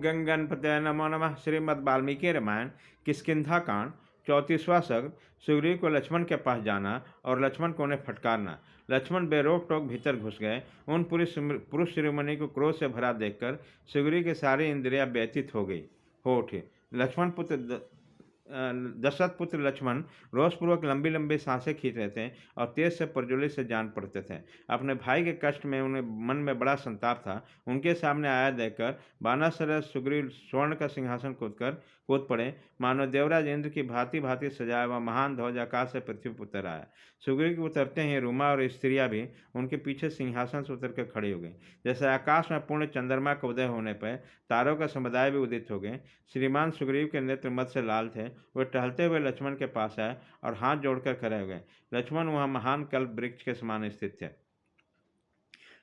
गंगणपतये नमो नमः। श्रीमद् वाल्मीकि रामायण किष्किंधा कांड 34वां सर्ग। सुग्रीव को लक्ष्मण के पास जाना और लक्ष्मण को उन्हें फटकारना। लक्ष्मण बेरोक टोक भीतर घुस गए। उन पुरुष शिरोमणि को क्रोध से भरा देखकर सुग्रीव की सारी इंद्रियां व्यतीत हो उठी। लक्ष्मण पुत्र दशरथ पुत्र लक्ष्मण रोषपूर्वक लंबी लंबी सांसें खींच रहे थे और तेज से प्रज्वलित से जान पड़ते थे। अपने भाई के कष्ट में उन्हें मन में बड़ा संताप था। उनके सामने आया देखकर बानासुर सुग्रीव स्वर्ण का सिंहासन कूद पड़े। मानो देवराज इंद्र की भांति भांति सजाया हुआ महान ध्वज आकाश से पृथ्वी पर उतर आया। सुग्रीव के उतरते ही रूमा और स्त्रियां भी उनके पीछे सिंहासन से उतर कर खड़ी हो गई। जैसे आकाश में पूर्ण चंद्रमा का उदय होने पर तारों का समुदाय भी उदित हो गए। श्रीमान सुग्रीव के नेत्र मद से लाल थे। वे टहलते हुए लक्ष्मण के पास आए और हाथ जोड़कर खड़े हो गए। लक्ष्मण वहां महान कल्प वृक्ष के समान स्थित थे।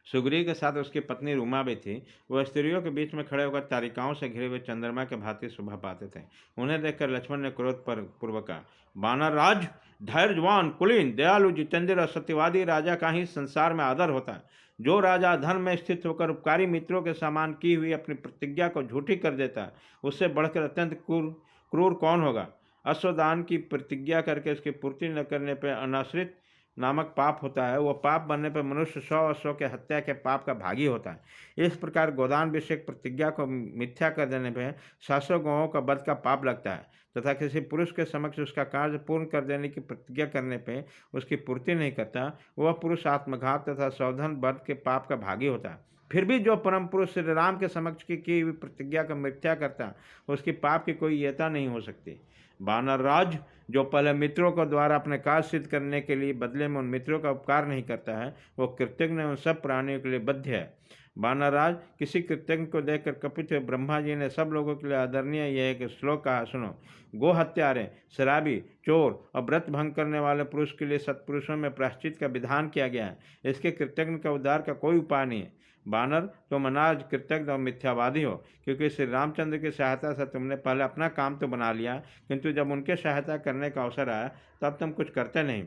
सुग्रीव के साथ उसकी पत्नी रूमा भी थी। वह स्त्रियों के बीच में खड़े होकर तारिकाओं से घिरे हुए चंद्रमा के भांति शोभा पाते थे। उन्हें देखकर लक्ष्मण ने क्रोध पूर्वक कहा, बानर राज, धैर्यवान, कुलीन, दयालु, जितेंद्र और सत्यवादी राजा का ही संसार में आदर होता है। जो राजा धर्म में स्थित होकर उपकारी मित्रों के समान की हुई अपनी प्रतिज्ञा को झूठी कर देता है, उससे बढ़कर अत्यंत क्रूर कौन होगा। अश्वदान की प्रतिज्ञा करके उसकी पूर्ति न करने पर अनाश्रित नामक पाप होता है। वह पाप बनने पर मनुष्य 100 अश्वों के हत्या के पाप का भागी होता है। इस प्रकार गोदान विषयक प्रतिज्ञा को मिथ्या कर देने पर 700 गौओं का वध का पाप लगता है तथा किसी पुरुष के समक्ष उसका कार्य पूर्ण कर देने की प्रतिज्ञा करने पर उसकी पूर्ति नहीं करता, वह पुरुष आत्मघात तथा सौधन वध के पाप का भागी होता है। फिर भी जो परम पुरुष श्री राम के समक्ष की हुई प्रतिज्ञा का मिथ्या करता उसकी पाप की कोई येता नहीं हो सकती। बानर राज, जो पहले मित्रों को द्वारा अपने कार्य सिद्ध करने के लिए बदले में उन मित्रों का उपकार नहीं करता है, वो कृतज्ञ उन सब प्राणियों के लिए बद्ध है। बानर राज, किसी कृतज्ञ को देखकर कपित ब्रह्मा जी ने सब लोगों के लिए आदरणीय यह एक श्लोक कहा, सुनो। गो हत्यारे, शराबी, चोर और व्रत भंग करने वाले पुरुष के लिए सत्पुरुषों में प्रायश्चित का विधान किया गया है। इसके कृतज्ञ का उद्धार का कोई उपाय नहीं है। बानर, तुम अनाज, कृतज्ञ और मिथ्यावादी हो, क्योंकि श्री रामचंद्र की सहायता से तुमने पहले अपना काम तो बना लिया, किंतु जब उनके सहायता करने का अवसर आया तब तुम कुछ करते नहीं।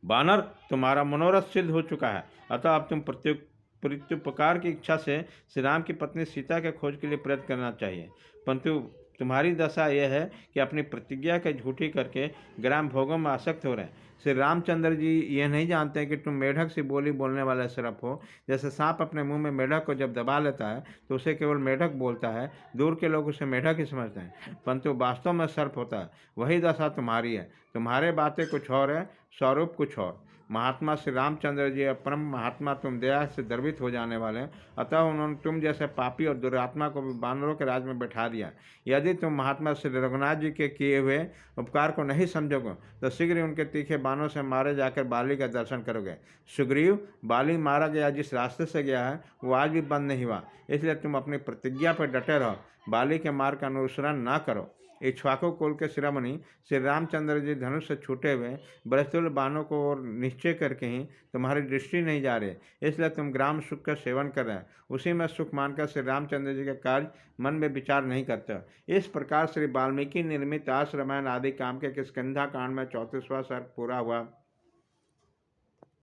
बानर, तुम्हारा मनोरथ सिद्ध हो चुका है, अतः अब तुम प्रत्युपकार की इच्छा से श्री राम की पत्नी सीता के खोज के लिए प्रयत्न करना चाहिए। परंतु तुम्हारी दशा यह है कि अपनी प्रतिज्ञा के झूठी करके ग्राम भोगों में आसक्त हो रहे हैं। श्री रामचंद्र जी यह नहीं जानते कि तुम मेढक सी बोली बोलने वाला सर्प हो। जैसे सांप अपने मुंह में मेढक को जब दबा लेता है तो उसे केवल मेढक बोलता है, दूर के लोग उसे मेढक ही समझते हैं, परंतु वास्तव में सर्प होता है। वही दशा तुम्हारी है। तुम्हारे बातें कुछ और है, स्वरूप कुछ और। महात्मा श्री रामचंद्र जी परम महात्मा, तुम दया से गर्वित हो जाने वाले हैं, अतः उन्होंने तुम जैसे पापी और दुरात्मा को भी बानरों के राज में बैठा दिया। यदि तुम महात्मा श्री रघुनाथ जी के किए हुए उपकार को नहीं समझोगे तो शीघ्र उनके तीखे बाणों से मारे जाकर बाली का दर्शन करोगे। सुग्रीव, बाली मारा गया जिस रास्ते से गया है वो आज भी बंद नहीं हुआ, इसलिए तुम अपनी प्रतिज्ञा पर डटे रहो। बाली के मार्ग का अनुसरण न करो। इक्ष्वाकु कुल के शिरोमणि श्री रामचंद्र जी धनुष से छूटे हुए बृहस्तुल्य बाणों को और निश्चय करके ही तुम्हारी दृष्टि नहीं जा रही, इसलिए तुम ग्राम सुख का सेवन कर रहे हैं। उसी में सुख मानकर श्री रामचंद्र जी के कार्य मन में विचार नहीं करते। इस प्रकार श्री वाल्मीकि निर्मित आस रामायण आदि काम के किष्किंधा कांड में 34वां सर्ग पूरा हुआ।